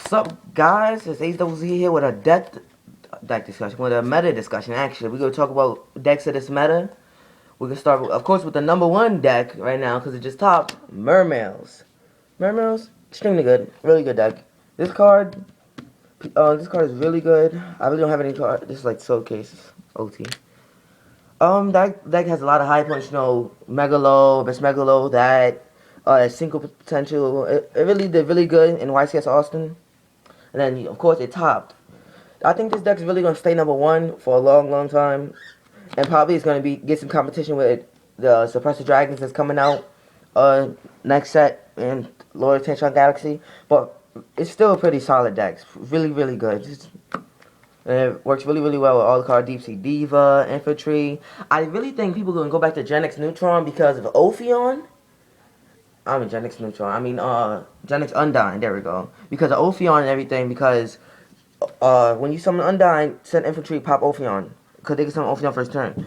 What's up, guys? It's HWZ here with a deck discussion, with a meta discussion. Actually, we're gonna talk about decks of this meta. We're gonna start, of course, with the number one deck right now because it just topped Mermails. Mermails, extremely good, really good deck. This card is really good. I really don't have any card. This is like showcase OT. That deck has a lot of high points. Megalo, best Megalo, single potential. It really did really good in YCS Austin. And then, of course, it topped. I think this deck is really going to stay number one for a long, long time. And probably it's going to get some competition with the Suppressor Dragons that's coming out next set in Lord of Tenshan Galaxy. But it's still a pretty solid deck. It's really, really good. And it works really, really well with all the cards. Deep Sea Diva, Infantry. I really think people are going to go back to Genex Neutron because of Ophion. Genex Neutron. Genex Undyne. There we go. Because of Ophion and everything. Because when you summon Undyne, send Infantry, pop Ophion. Because they can summon Ophion first turn.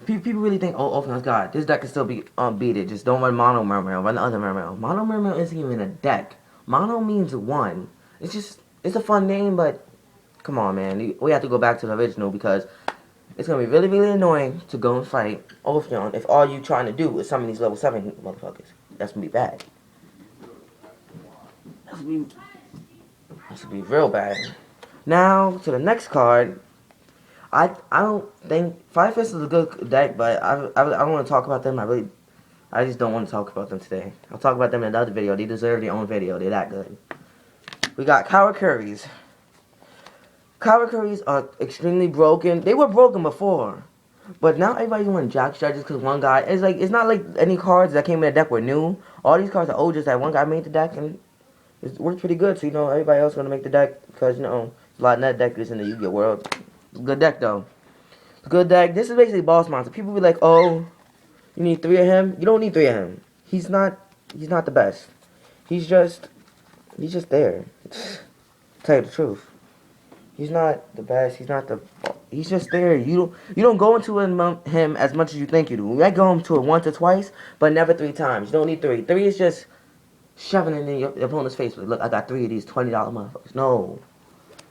People really think, oh, Ophion's God. This deck can still be beat it. Just don't run Mono Mermail. Run the other Mermail. Mono Mermail isn't even a deck. Mono means one. It's a fun name, but come on, man. We have to go back to the original because it's going to be really, really annoying to go and fight Ophion if all you trying to do is summon these level 7 motherfuckers. That's going to be bad. That's going to be real bad. Now, to the next card. I don't think Fire Fist is a good deck, but I don't want to talk about them. I just don't want to talk about them today. I'll talk about them in another video. They deserve their own video. They're that good. We got Kawakuris. Kawakuris are extremely broken. They were broken before, but now everybody's doing Jack strategies because one guy. It's not like any cards that came in the deck were new. All these cards are old. Just that one guy made the deck and it worked pretty good. So everybody else is gonna make the deck because a lot of net deckers in the Yu-Gi-Oh world. Good deck though. Good deck. This is basically boss monster. People be like, oh, you need 3 of him. You don't need 3 of him. He's not the best. He's just there. Tell you the truth. He's not the best. He's just there. You don't go into him as much as you think you do. You might go into it once or twice, but never 3 times. You don't need 3. 3 is just shoving it in your opponent's face. Look, I got 3 of these $20 motherfuckers. No.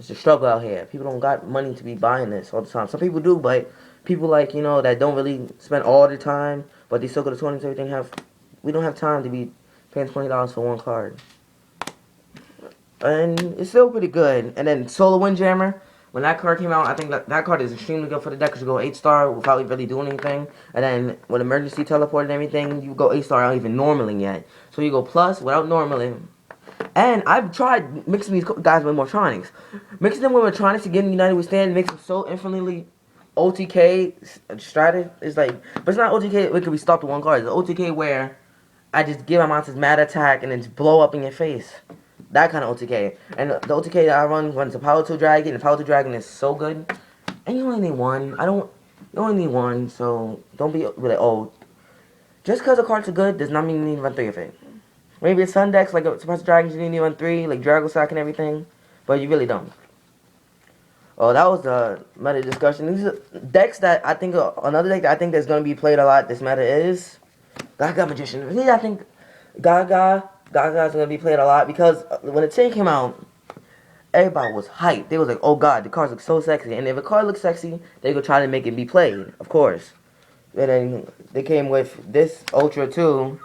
It's a struggle out here. People don't got money to be buying this all the time. Some people do, but people that don't really spend all the time, but they still go to tournaments and everything we don't have time to be paying $20 for one card. And it's still pretty good. And then Solar Windjammer, when that card came out, I think that card is extremely good for the deck because you go 8-star without really doing anything. And then with Emergency Teleport and everything, you go 8-star without even normaling yet. So you go plus without normaling. And I've tried mixing these guys with Mortronics. Mixing them with Mortronics to get them united with Stand makes them so infinitely OTK Stratus. But it's not OTK, it could be stopped with one card. It's OTK where I just give my monsters mad attack and then just blow up in your face. That kind of OTK. And the OTK that I runs a Power 2 Dragon. The Power 2 Dragon is so good. And you only need one. You only need one, so don't be like, oh. Just because the cards are good does not mean you need to run 3 of it. Maybe it's Sun decks, like Suppressor Dragons, you need to run 3, like Dragosack and everything. But you really don't. Oh, that was the meta discussion. These are decks that I think, another deck that I think that's going to be played a lot this meta is Gaga Magician. Really, I think Gaga's going to be played a lot because when the tin came out, everybody was hyped. They was like, oh god, the cards look so sexy. And if a card looks sexy, they could try to make it be played, of course. And then they came with this Ultra 2,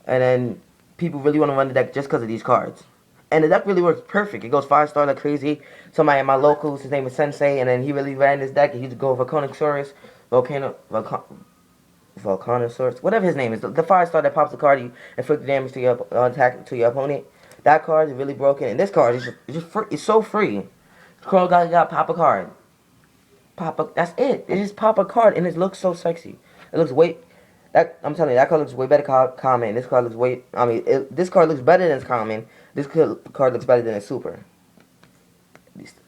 and then people really want to run the deck just because of these cards. And the deck really works perfect. It goes 5-star like crazy. Somebody at my locals, his name is Sensei, and then he really ran this deck. He used to go Volcanosaurus, Volcanosaurus, whatever his name is. The 5-star that pops the card, you inflict damage to your attack to your opponent. That card is really broken, and this card is just free. It's so free. Call got pop a card. That's it. It just pop a card, and it looks so sexy. It looks I'm telling you, that card looks way better common. This card looks this card looks better than its common. This card looks better than its super.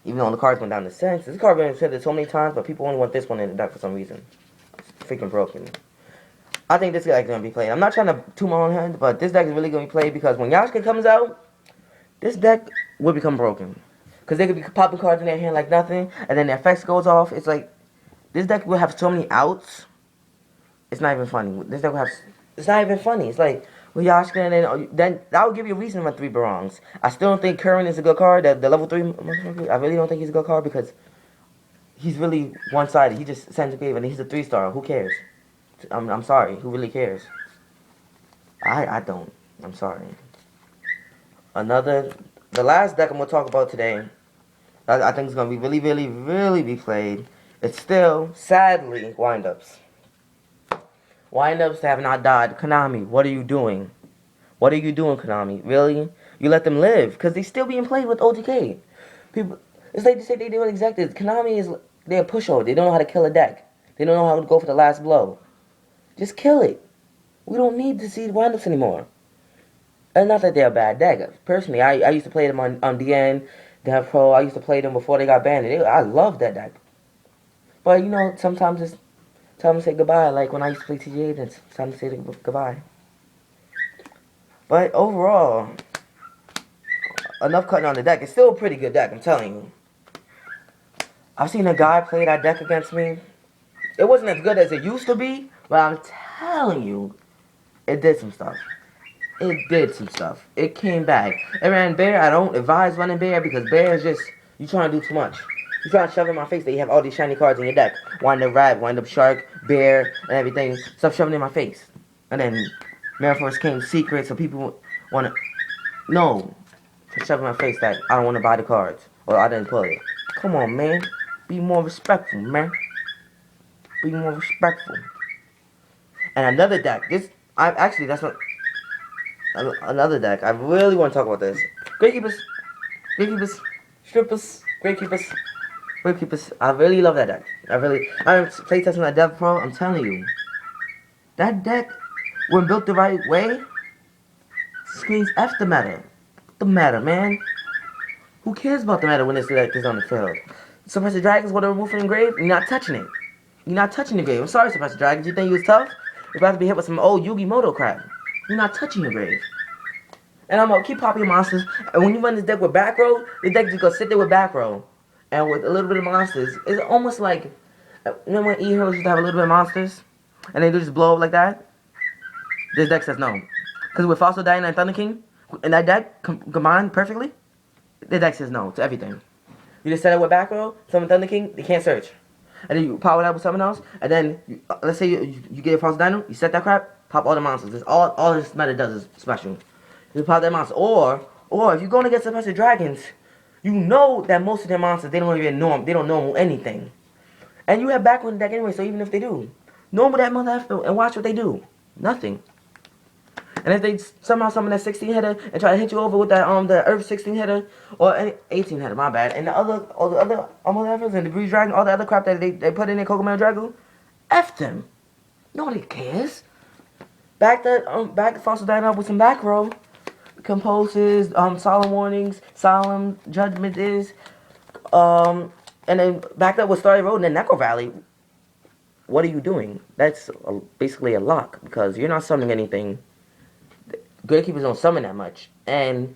Even though the cards went down to cents. This card been said it so many times, but people only want this one in the deck for some reason. It's freaking broken. I think this deck is going to be played. I'm not trying to toot my own hand, but this deck is really going to be played because when Yasuke comes out, this deck will become broken. Because they could be popping cards in their hand like nothing, and then the effects goes off. It's like, this deck will have so many outs. It's not even funny. This deck will have... It's not even funny. It's like, With Yashka, and then that would give you a reason to run 3 Barongs. I still don't think Curran is a good card. The level 3, I really don't think he's a good card because he's really one-sided. He just sends a grave and he's a 3-star. Who cares? I'm sorry. Who really cares? I don't. I'm sorry. The last deck I'm gonna talk about today, I think it's gonna be really be played. It's still, sadly, windups. Windups have not died. Konami, what are you doing? What are you doing, Konami? Really? You let them live because they still being played with OTK. People, it's like they say they do exactly. Konami is they're a pushover. They don't know how to kill a deck. They don't know how to go for the last blow. Just kill it. We don't need to see windups anymore. And not that they're a bad deck. Personally, I used to play them on DN, Dev Pro. I used to play them before they got banned. I love that deck. But, you know, sometimes it's time to say goodbye. Like when I used to play TGA, it's time to say goodbye. But overall, enough cutting on the deck. It's still a pretty good deck, I'm telling you. I've seen a guy play that deck against me. It wasn't as good as it used to be, but I'm telling you, it did some stuff. It did some stuff. It came back. It ran Bear. I don't advise running Bear because Bear is just, you trying to do too much. You trying to shove in my face that you have all these shiny cards in your deck. Wind up Rat, Wind up Shark, Bear, and everything. Stop shoving it in my face. And then Mirror Force came secret, so people want to, no. Shove in my face that I don't want to buy the cards. Or I didn't pull it. Come on, man. Be more respectful, man. Be more respectful. And another deck. Actually, that's what... Another deck. I really want to talk about this. Gravekeepers. Strippers. Gravekeepers. I really love that deck. I'm playtesting that Dev Pro. I'm telling you. That deck, when built the right way, screams F the meta. The meta, man. Who cares about the meta when this deck is on the field? Suppressor Dragons want to remove from the grave? You're not touching it. You're not touching the grave. I'm sorry, Suppressor Dragons. You think you was tough? You're about to be hit with some old Yugi Moto crap. You're not touching your grave. And I'm gonna keep popping monsters. And when you run this deck with back row, the deck just gonna sit there with back row. And with a little bit of monsters. It's almost like, you know when E-Heroes used to have a little bit of monsters? And they just blow up like that? This deck says no. Because with Fossil Dyna and Thunder King, in that deck, combined perfectly, the deck says no to everything. You just set it with back row, summon Thunder King, they can't search. And then you power that with something else, and then, let's say you get a Fossil Dino, you set that crap, pop all the monsters. That's all this meta does is special. You pop that monster. Or if you're going to get Suppressor Dragons, you know that most of their monsters, they don't even know anything. And you have back on the deck anyway, so even if they do, normal that mother and watch what they do. Nothing. And if they somehow summon that 16 hitter and try to hit you over with that the Earth 16 hitter or any 18 hitter, my bad, and all the other efforts and the Breeze Dragon, all the other crap that they put in their Kokomo Dragon, F them. Nobody cares. Back the Fossil Dino up with some back row. Composes, solemn warnings, solemn judgment is, and then back up with Starry Road and then Necro Valley. What are you doing? That's basically a lock because you're not summoning anything. Gravekeepers don't summon that much, and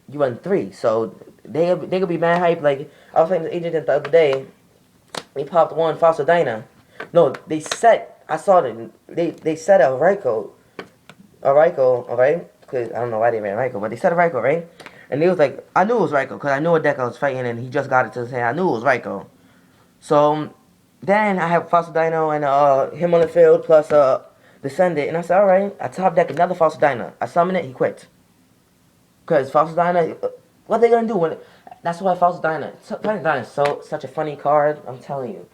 you run 3, so they could be mad hype. Like I was playing this agent the other day, they popped one Fossil Dyna. No, they set. I saw them. They set a Raikou, alright. Cause I don't know why they ran Raikou, but they set a Raikou, right? And they was like, I knew it was Raikou because I knew a deck I was fighting, and he just got it to say I knew it was Raikou. So then I have Fossil Dino and him on the field plus Descendant, and I said, all right, I top deck another Fossil Dino. I summon it, he quit. Cause Fossil Dino, what they gonna do when? That's why Fossil Dino is such a funny card. I'm telling you,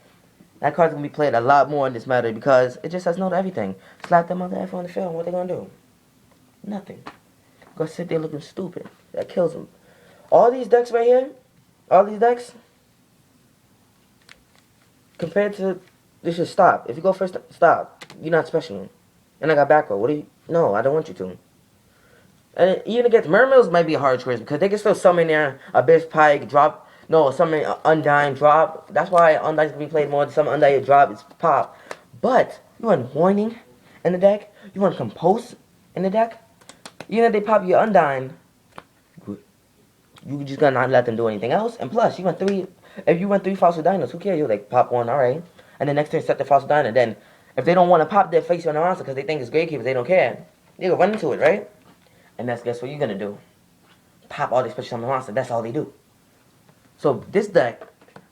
that card's gonna be played a lot more in this meta because it just says no to everything. Slap that mother F on the field. What they gonna do? Nothing. Go sit there looking stupid. That kills them. All these decks right here, compared to, they should stop. If you go first, stop. You're not special. And I got back row. What do you? No, I don't want you to. And even against Mermills might be a hard choice because they can still summon their Abyss Pike, drop. No, summon Undyne, drop. That's why Undyne's gonna be played more. Some Undyne drop is pop. But you want Warning in the deck. You want Compose in the deck. Even if they pop your Undyne, you just gonna not let them do anything else. And plus, you want 3. If you want 3 Fossil Dinos, who cares? You like pop one, all right. And then next turn set the Fossil Dino. Then if they don't want to pop their face on the monster because they think it's Gravekeepers, they don't care. You go run into it, right? And that's guess what you're gonna do? Pop all these special summon monsters. That's all they do. So this deck,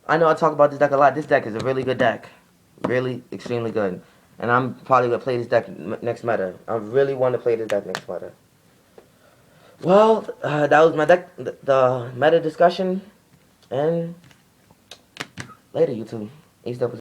I know I talk about this deck a lot. This deck is a really good deck, really extremely good. And I'm probably gonna play this deck next meta. I really want to play this deck next meta. Well, that was my deck, the meta discussion, and later YouTube. Ace